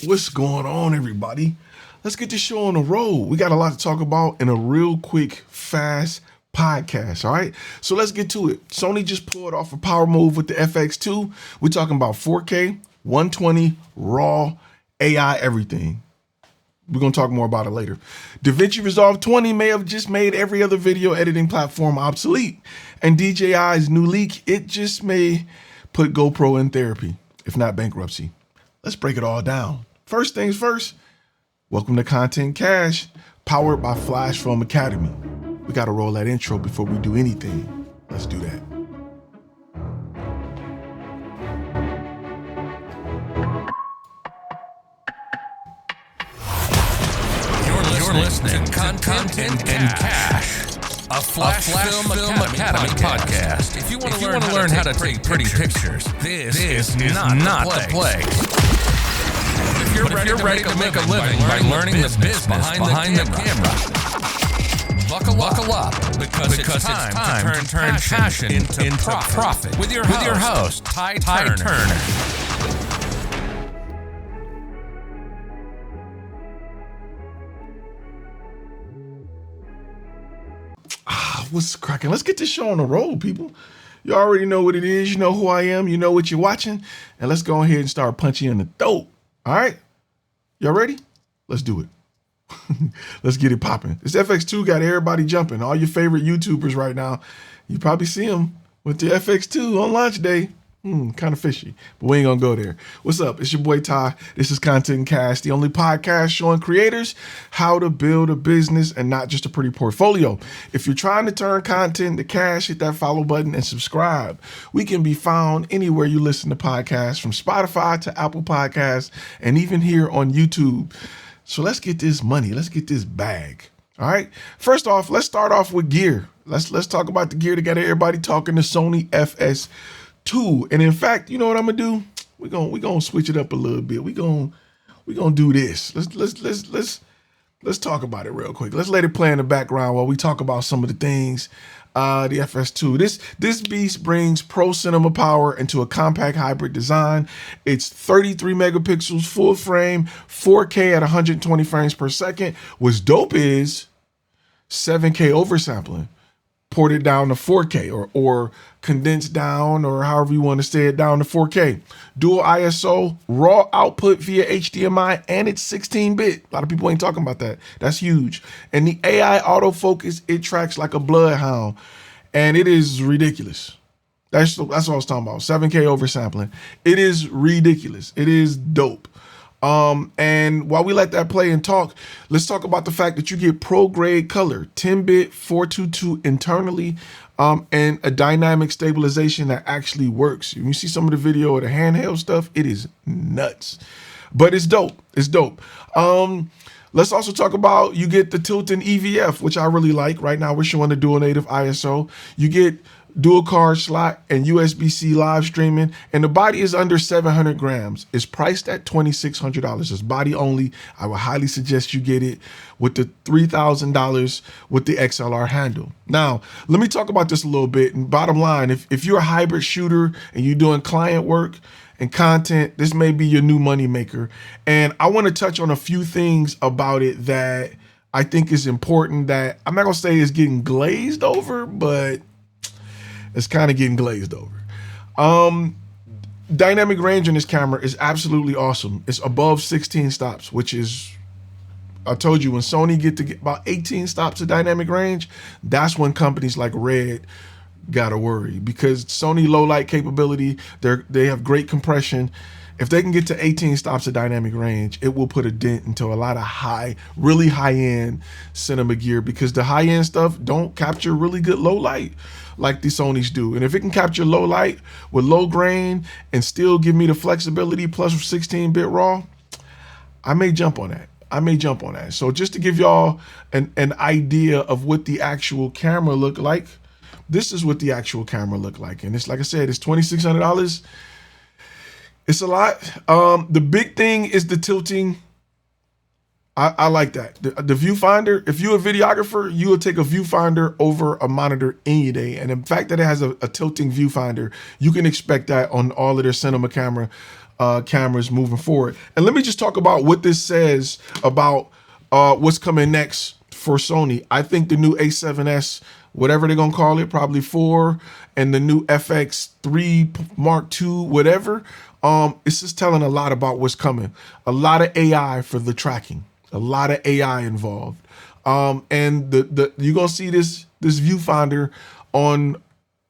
What's going on, everybody? Let's get this show on the road. We got a lot to talk about in a real quick, fast podcast, all right? So let's get to it. Sony just pulled off a power move with the FX2. We're talking about 4K, 120, RAW, AI, everything. We're going to talk more about it later. DaVinci Resolve 20 may have just made every other video editing platform obsolete. And DJI's new leak, it just may put GoPro in therapy, if not bankruptcy. Let's break it all down. First things first, welcome to Content Cash, powered by FlashFilm Academy. We got to roll that intro before we do anything. Let's do that. You're listening to Content and Cash, a FlashFilm Academy podcast. If you want to learn how to take pretty pictures, this is not the place. If you're ready to make a living by learning the business behind the camera, buckle up because it's time to turn passion into profit with your host, Ty Turner. What's cracking? Let's get this show on the road, people. You already know what it is. You know who I am. You know what you're watching. And let's go ahead and start punching in the throat. All right? Y'all ready? Let's do it. Let's get it popping. This FX2 got everybody jumping. All your favorite YouTubers right now. You probably see them with the FX2 on launch day. Kind of fishy, but we ain't gonna go there. What's up? It's your boy Ty. This is Content Cast, the only podcast showing creators how to build a business and not just a pretty portfolio. If you're trying to turn content to cash, hit that follow button and subscribe. We can be found anywhere you listen to podcasts, from Spotify to Apple Podcasts, and even here on YouTube. So let's get this money. Let's get this bag. All right. First off, let's start off with gear. Let's talk about the gear to get everybody talking. The Sony FX2. And in fact, you know what I'm gonna do? We're gonna switch it up a little bit. We're gonna do this. Let's talk about it real quick. Let's let it play in the background while we talk about some of the things. The FX2. This beast brings pro cinema power into a compact hybrid design. It's 33 megapixels, full frame, 4K at 120 frames per second. What's dope is 7K oversampling. Ported down to 4K or condensed down, or however you want to say it, down to 4K. Dual ISO, raw output via HDMI, and it's 16-bit. A lot of people ain't talking about that. That's huge. And the AI autofocus, it tracks like a bloodhound, and it is ridiculous. That's what I was talking about. 7K oversampling. It is ridiculous. It is dope. And while we let that play and talk, let's talk about the fact that you get pro grade color, 10-bit 422 internally, and a dynamic stabilization that actually works. When you see some of the video of the handheld stuff, it is nuts, but it's dope. It's dope. Let's also talk about, you get the tilt-in EVF, which I really like. Right now, we're showing the dual native ISO. You get dual card slot and USB-C live streaming, and the body is under 700 grams. It's priced at $2,600. It's body only. I would highly suggest you get it with the $3,000 with the XLR handle. Now, let me talk about this a little bit. And bottom line, if you're a hybrid shooter and you're doing client work and content, this may be your new money maker. And I want to touch on a few things about it that I think is important, that I'm not gonna say is getting glazed over, but it's kind of getting glazed over. Dynamic range on this camera is absolutely awesome. It's above 16 stops, which is, I told you, when Sony get about 18 stops of dynamic range, that's when companies like Red gotta worry, because Sony low light capability, they have great compression. If they can get to 18 stops of dynamic range, it will put a dent into a lot of really high-end cinema gear, because the high-end stuff don't capture really good low light like the Sonys do. And if it can capture low light with low grain and still give me the flexibility plus 16-bit RAW, I may jump on that. So just to give y'all an idea of what the actual camera look like, this is what the actual camera look like. And it's, like I said, it's $2,600. It's a lot. The big thing is the tilting I like that. The viewfinder, if you're a videographer, you will take a viewfinder over a monitor any day. And the fact that it has a tilting viewfinder, you can expect that on all of their cinema cameras moving forward. And let me just talk about what this says about what's coming next for Sony. I think the new A7S, whatever they're going to call it, probably 4, and the new FX3 Mark II, whatever, it's just telling a lot about what's coming. A lot of AI for the tracking. A lot of AI involved. And you're going to see this viewfinder on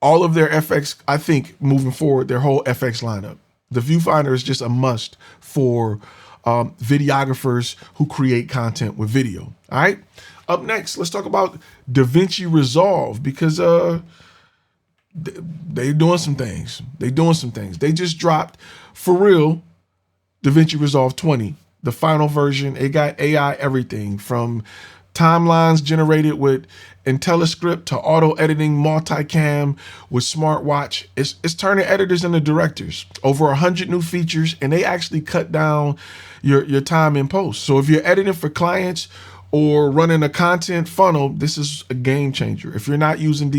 all of their FX, I think, moving forward, their whole FX lineup. The viewfinder is just a must for videographers who create content with video. All right. Up next, let's talk about DaVinci Resolve, because they're doing some things. They just dropped, for real, DaVinci Resolve 20. The final version. It got AI everything from timelines generated with IntelliScript to auto editing, multicam with smartwatch. It's turning editors into directors. Over 100 new features, and they actually cut down your time in post. So if you're editing for clients or running a content funnel, this is a game changer. If you're not using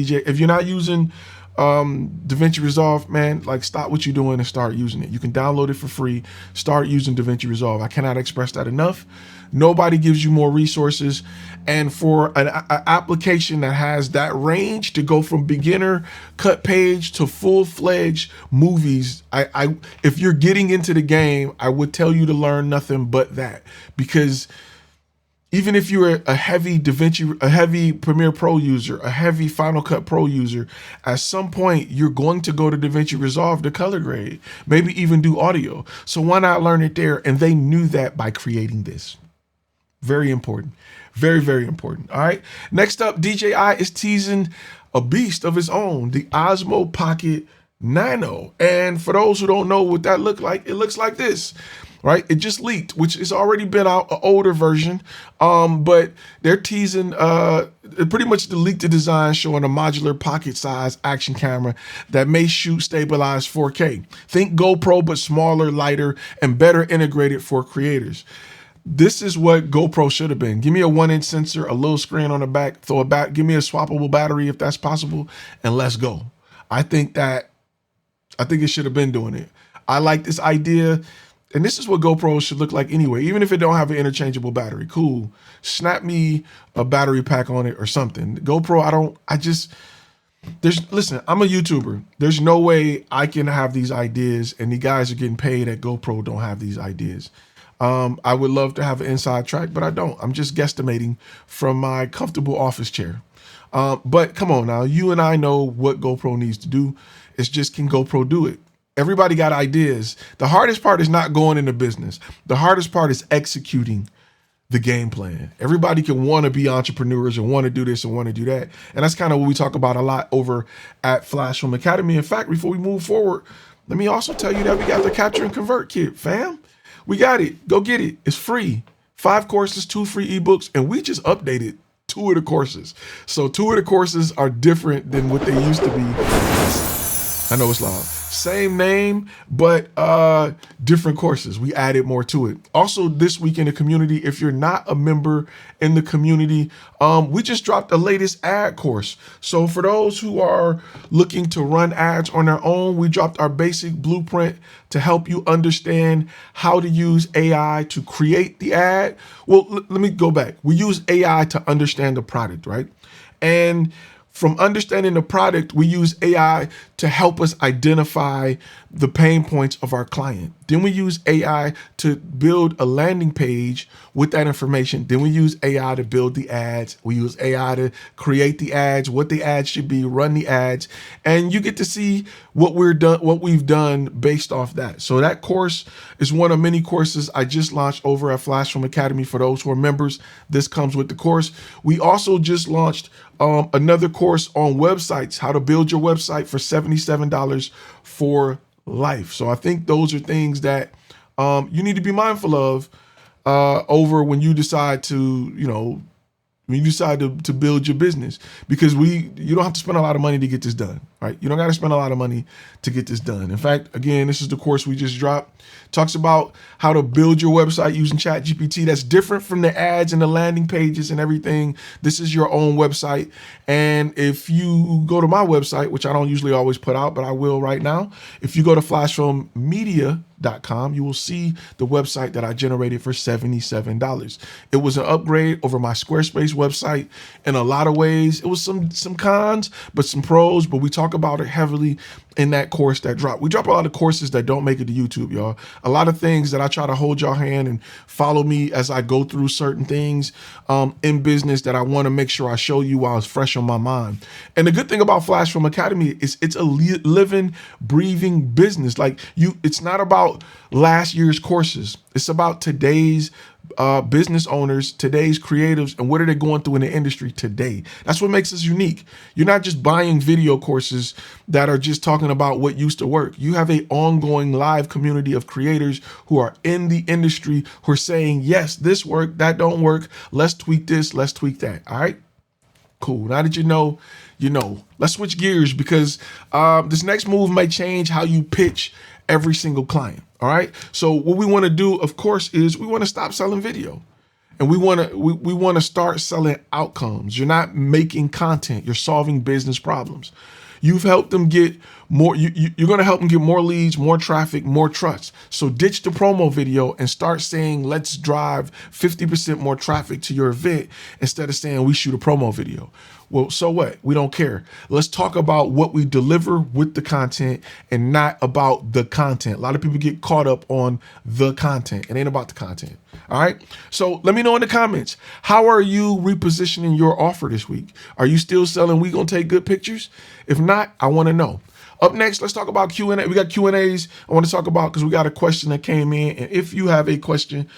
DaVinci Resolve, man, like, stop what you're doing and start using it. You can download it for free. Start using DaVinci Resolve. I cannot express that enough. Nobody gives you more resources. And for an application that has that range to go from beginner cut page to full-fledged movies, if you're getting into the game, I would tell you to learn nothing but that. Because even if you're a heavy Premiere Pro user, a heavy Final Cut Pro user, at some point you're going to go to DaVinci Resolve to color grade, maybe even do audio. So why not learn it there? And they knew that by creating this. Very important. Very, very important. All right. Next up, DJI is teasing a beast of its own, the Osmo Pocket Nano. And for those who don't know what that looks like, it looks like this. Right, it just leaked, which has already been out, an older version, but they're teasing pretty much the leaked design, showing a modular pocket-sized action camera that may shoot stabilized 4K. Think GoPro, but smaller, lighter, and better integrated for creators. This is what GoPro should have been. Give me a 1-inch sensor, a little screen on the back, throw it back, give me a swappable battery if that's possible, and let's go. I think it should have been doing it. I like this idea. And this is what GoPro should look like anyway. Even if it don't have an interchangeable battery, cool. Snap me a battery pack on it or something. GoPro, listen, I'm a YouTuber. There's no way I can have these ideas and the guys are getting paid at GoPro don't have these ideas. I would love to have an inside track, but I don't. I'm just guesstimating from my comfortable office chair. But come on now, you and I know what GoPro needs to do. It's just, can GoPro do it? Everybody got ideas. The hardest part is not going into business. The hardest part is executing the game plan. Everybody can want to be entrepreneurs and want to do this and want to do that. And that's kind of what we talk about a lot over at FlashFilm Academy. In fact, before we move forward, let me also tell you that we got the Capture and Convert kit, fam. We got it. Go get it. It's free. 5 courses, 2 free ebooks, and we just updated 2 of the courses. So 2 of the courses are different than what they used to be. I know it's loud. Same name, but different courses. We added more to it. Also, this week in the community, if you're not a member in the community, we just dropped the latest ad course. So for those who are looking to run ads on their own, we dropped our basic blueprint to help you understand how to use AI to create the ad. Well, let me go back. We use AI to understand the product, right? And from understanding the product, we use AI to help us identify the pain points of our client. Then we use AI to build a landing page with that information. Then we use AI to build the ads. We use AI to create the ads, what the ads should be, run the ads, and you get to see what we've done based off that. So that course is one of many courses I just launched over at FlashFilm Academy. For those who are members, this comes with the course. We also just launched another course on websites, how to build your website for $77 for life. So I think those are things that you need to be mindful of over when you decide to, when you decide to build your business, because you don't have to spend a lot of money to get this done, right? You don't got to spend a lot of money to get this done. In fact, again, this is the course we just dropped. Talks about how to build your website using ChatGPT. That's different from the ads and the landing pages and everything. This is your own website. And if you go to my website, which I don't usually always put out, but I will right now, if you go to FlashFilmMedia.com, you will see the website that I generated for $77. It was an upgrade over my Squarespace website in a lot of ways. It was some cons, but some pros, but we talk about it heavily in that course that dropped. We drop a lot of courses that don't make it to YouTube, y'all. A lot of things that I try to hold y'all hand and follow me as I go through certain things in business that I want to make sure I show you while it's fresh on my mind. And the good thing about FlashFilm Academy is it's a living, breathing business. Like it's not about last year's courses. It's about today's business owners, today's creatives, and what are they going through in the industry today. That's what makes us unique. You're not just buying video courses that are just talking about what used to work. You have an ongoing live community of creators who are in the industry who are saying, yes, this worked, that don't work. Let's tweak this, let's tweak that. All right, cool. Now that you know, you know. Let's switch gears, because this next move may change how you pitch every single client. All right. So what we want to do, of course, is we want to stop selling video, and we want to start selling outcomes. You're not making content. You're solving business problems. You've helped them get more. You're going to help them get more leads, more traffic, more trust. So ditch the promo video and start saying, let's drive 50% more traffic to your event, instead of saying we shoot a promo video. Well, so what? We don't care. Let's talk about what we deliver with the content and not about the content. A lot of people get caught up on the content. It ain't about the content. All right. So let me know in the comments, how are you repositioning your offer this week? Are you still selling "we gonna take good pictures"? If not, I want to know. Up next, let's talk about Q&A. We got Q&As I want to talk about, because we got a question that came in. And if you have a question,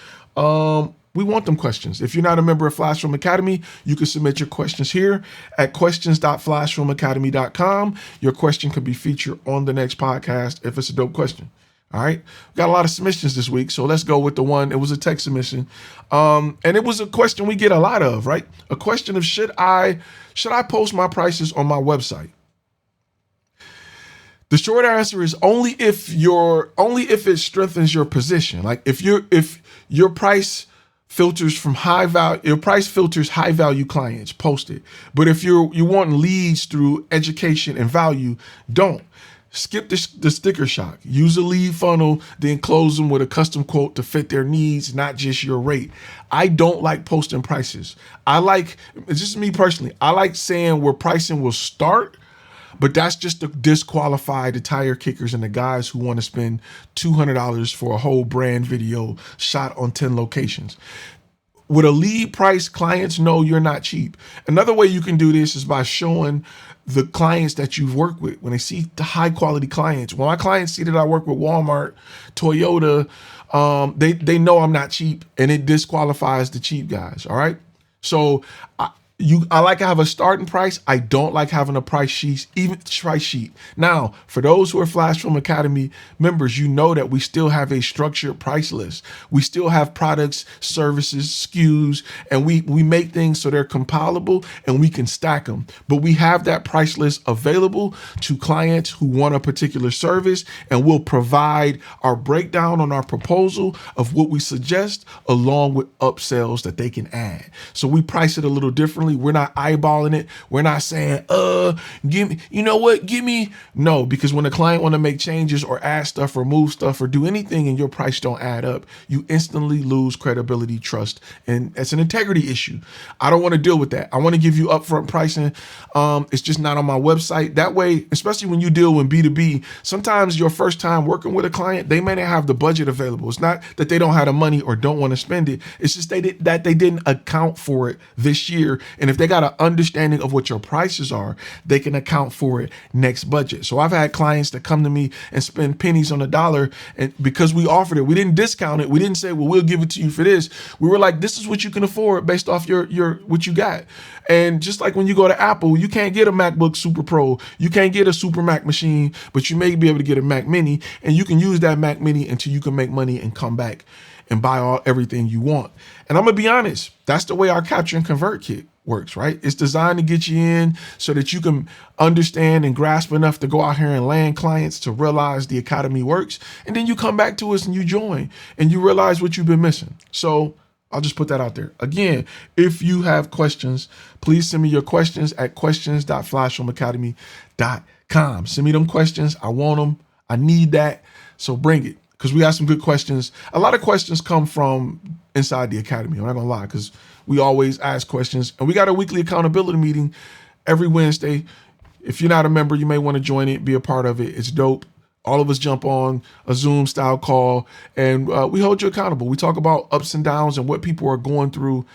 we want them questions. If you're not a member of FlashFilm Academy, you can submit your questions here at questions.flashfilmacademy.com. Your question could be featured on the next podcast if it's a dope question. All right. We got a lot of submissions this week, so let's go with the one. It was a text submission. And it was a question we get a lot of, right? A question of, should I post my prices on my website? The short answer is only if it strengthens your position. Like if your price filters from high value clients, post it. But if you want leads through education and value, don't. Skip the sticker shock. Use a lead funnel, then close them with a custom quote to fit their needs, not just your rate. I don't like posting prices. It's just me personally, I like saying where pricing will start, but that's just to disqualify the tire kickers and the guys who want to spend $200 for a whole brand video shot on 10 locations. With a lead price, clients know you're not cheap. Another way you can do this is by showing the clients that you've worked with. When they see the high quality clients, when my clients see that I work with Walmart, Toyota, they know I'm not cheap, and it disqualifies the cheap guys. All right. So I like to have a starting price. I don't like having a price sheet, even price sheet. Now, for those who are FlashFilm Academy members, you know that we still have a structured price list. We still have products, services, SKUs, and we make things so they're compilable and we can stack them. But we have that price list available to clients who want a particular service, and we'll provide our breakdown on our proposal of what we suggest, along with upsells that they can add. So we price it a little differently. We're not eyeballing it. We're not saying, give me, you know what, give me. No, because when a client want to make changes or add stuff or move stuff or do anything and your price don't add up, you instantly lose credibility, trust, and it's an integrity issue. I don't want to deal with that. I want to give you upfront pricing. It's just not on my website. That way, especially when you deal with B2B, sometimes your first time working with a client, they may not have the budget available. It's not that they don't have the money or don't want to spend it. It's just that they didn't account for it this year. And if they got an understanding of what your prices are, they can account for it next budget. So I've had clients that come to me and spend pennies on the dollar, and because we offered it, we didn't discount it. We didn't say, well, we'll give it to you for this. We were like, this is what you can afford based off your what you got. And just like when you go to Apple, you can't get a MacBook Super Pro, you can't get a Super Mac machine, but you may be able to get a Mac Mini, and you can use that Mac Mini until you can make money and come back and buy everything you want. And I'm gonna be honest, that's the way our capture and convert kit works, right? It's designed to get you in so that you can understand and grasp enough to go out here and land clients to realize the academy works. And then you come back to us and you join and you realize what you've been missing. So I'll just put that out there. Again, if you have questions, please send me your questions at questions.flashfilmacademy.com. Send me them questions. I want them. I need that. So bring it, because we got some good questions. A lot of questions come from inside the academy. I'm not going to lie, because we always ask questions. And we got a weekly accountability meeting every Wednesday. If you're not a member, you may want to join it, be a part of it. It's dope. All of us jump on a Zoom style call and we hold you accountable. We talk about ups and downs and what people are going through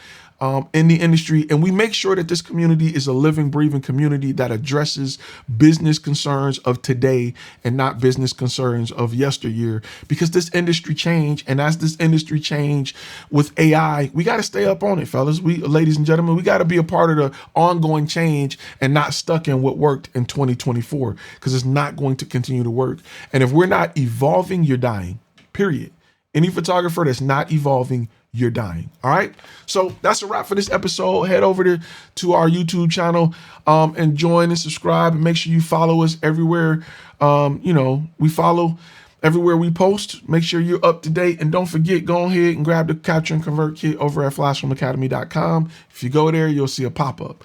in the industry. And we make sure that this community is a living, breathing community that addresses business concerns of today and not business concerns of yesteryear, because this industry changed. And as this industry changed with AI, we got to stay up on it, fellas. Ladies and gentlemen, we got to be a part of the ongoing change and not stuck in what worked in 2024, because it's not going to continue to work. And if we're not evolving, you're dying, period. Any photographer that's not evolving, you're dying. All right. So that's a wrap for this episode. Head over to our YouTube channel and join and subscribe, and make sure you follow us everywhere. We follow everywhere we post. Make sure you're up to date. And don't forget, go ahead and grab the Capture and Convert kit over at FlashFilmAcademy.com. If you go there, you'll see a pop-up.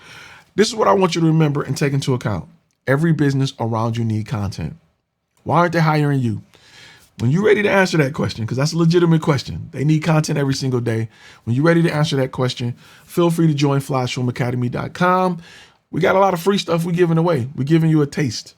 This is what I want you to remember and take into account. Every business around you need content. Why aren't they hiring you? When you're ready to answer that question, because that's a legitimate question, they need content every single day. When you're ready to answer that question, feel free to join FlashFilmAcademy.com. We got a lot of free stuff we're giving away. We're giving you a taste.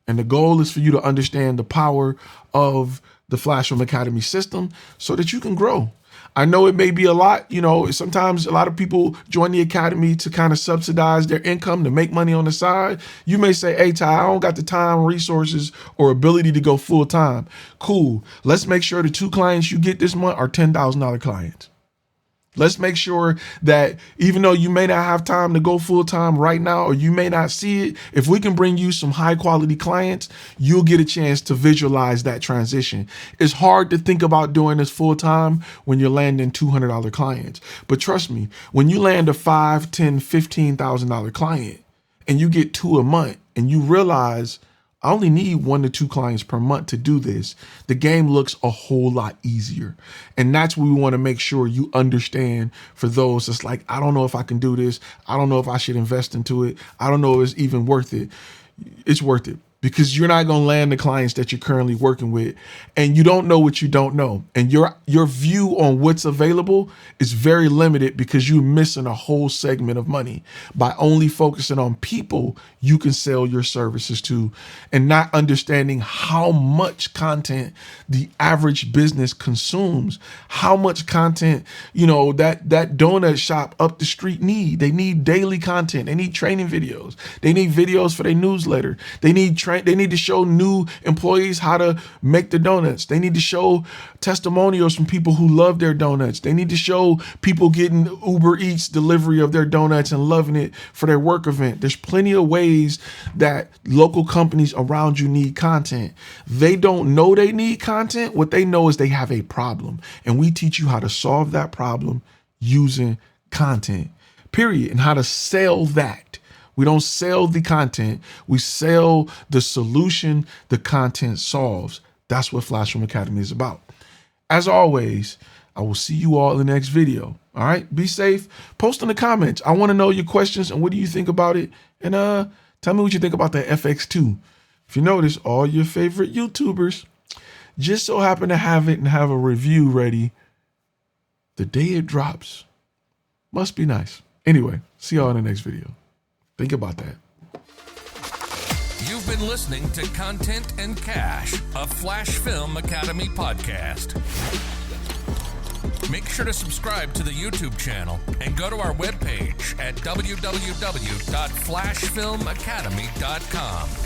And the goal is for you to understand the power of the FlashFilm Academy system so that you can grow. I know it may be a lot, sometimes a lot of people join the academy to kind of subsidize their income, to make money on the side. You may say, hey, Ty, I don't got the time, resources, or ability to go full time. Cool. Let's make sure the 2 clients you get this month are $10,000 clients. Let's make sure that even though you may not have time to go full time right now, or you may not see it, if we can bring you some high quality clients, you'll get a chance to visualize that transition. It's hard to think about doing this full time when you're landing $200 clients. But trust me, when you land a $5,000, $10,000, $15,000 client and you get 2 a month and you realize I only need 1 to 2 clients per month to do this, the game looks a whole lot easier. And that's what we want to make sure you understand for those that's like, I don't know if I can do this. I don't know if I should invest into it. I don't know if it's even worth it. It's worth it, because you're not going to land the clients that you're currently working with, and you don't know what you don't know. And your view on what's available is very limited, because you're missing a whole segment of money by only focusing on people you can sell your services to, and not understanding how much content the average business consumes, how much content, that donut shop up the street need. They need daily content. They need training videos. They need videos for their newsletter. They need to show new employees how to make the donuts. They need to show testimonials from people who love their donuts. They need to show people getting Uber Eats delivery of their donuts and loving it for their work event. There's plenty of ways that local companies around you need content. They don't know they need content. What they know is they have a problem, and we teach you how to solve that problem using content, period, and how to sell that. We don't sell the content. We sell the solution the content solves. That's what FlashFilm Academy is about. As always, I will see you all in the next video. All right, be safe. Post in the comments. I want to know your questions and what do you think about it? And tell me what you think about the FX2. If you notice, all your favorite YouTubers just so happen to have it and have a review ready the day it drops. Must be nice. Anyway, see y'all in the next video. Think about that. You've been listening to Content and Cash, a FlashFilm Academy podcast. Make sure to subscribe to the YouTube channel and go to our webpage at www.flashfilmacademy.com.